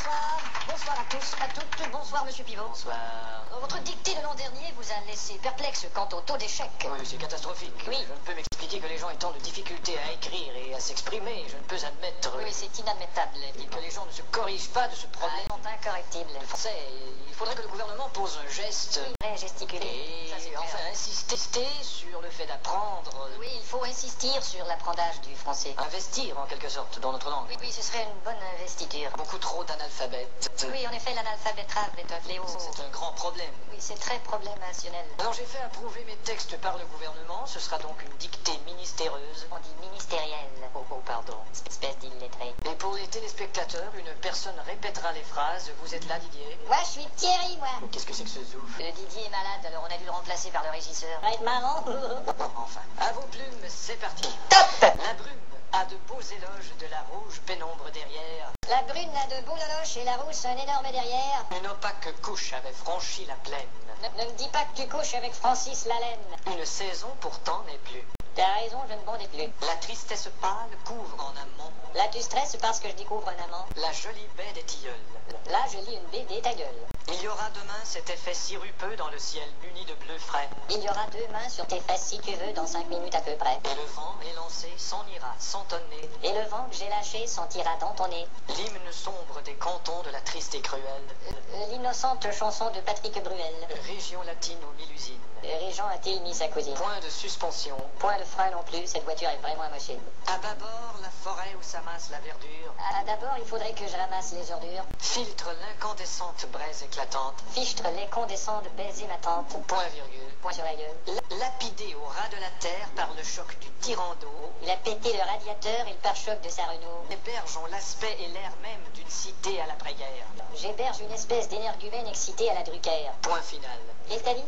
Bonsoir. Bonsoir à tous, à toutes. Bonsoir, monsieur Pivot. Bonsoir. Votre dictée de l'an dernier vous a laissé perplexe quant au taux d'échec. Oui, c'est catastrophique. Oui. Je ne peux m'expliquer que les gens aient tant de difficultés à écrire et à s'exprimer. Je ne peux admettre Oui, c'est inadmettable. que les gens ne se corrigent pas de ce problème. Sont incorrectibles. Le français, il faudrait que le gouvernement pose un geste. Oui, gesticuler. Et Ça, c'est clair. enfin insister sur le fait d'apprendre. Oui, il faut insister sur l'apprentissage du français. Investir en quelque sorte dans notre langue. Oui, ce serait une bonne investiture. Beaucoup trop d'analphabètes. Oui, en effet, l'analphabétrave est un fléau. C'est un grand problème. Oui, c'est très problémationnel. Alors j'ai fait approuver mes textes par le gouvernement. Ce sera donc une dictée ministéreuse. On dit ministériel. Oh, pardon. Espèce d'illettré. Et pour les téléspectateurs, une personne répétera les phrases. Vous êtes là, Didier? Moi, je suis Thierry, moi. Qu'est-ce que c'est que ce zouf? Didier est malade, alors on a dû le remplacer par le régisseur. Ça va être marrant. Enfin, à vos plumes, c'est parti. Top. La brume a de beaux éloges de la rouge pénombre derrière. La brune a de beaux loloches et la rousse un énorme derrière. Une opaque couche avait franchi la plaine. Ne me dis pas que tu couches avec Francis Lalaine. Une saison pourtant n'est plus. T'as raison, je ne bondais plus. La tristesse pâle couvre en amont Là, tu stresses parce que je découvre un amant. la jolie baie des tilleuls. Là, je lis une BD, ta gueule. Il y aura demain cet effet sirupeux dans le ciel muni de bleu frais. Il y aura deux mains sur tes fesses si tu veux, dans 5 minutes à peu près. Et le vent élancé s'en ira sans tonner. Et le vent que j'ai lâché sentira dans ton nez. L'hymne sombre des cantons de la triste et cruelle L'innocente chanson de Patrick Bruel. région latine aux mille usines. Régent a-t-il mis sa cousine? Point de suspension. Point de frein non plus, cette voiture est vraiment amochée. À bâbord, la forêt où s'amasse la verdure Ah, d'abord, il faudrait que je ramasse les ordures. filtre l'incandescente braise éclatante. Fichtre les condescentes, baiser ma tante. Point virgule. Point sur la gueule. Lapidé au ras de la terre par le choc du tyran d'eau, Il a pété le radiateur et le pare-choc de sa Renault. les berges ont l'aspect et l'air même d'une cité à l'après-guerre. J'héberge une espèce d'énergumène excité à la Drucker. Point final. Et t'as dit?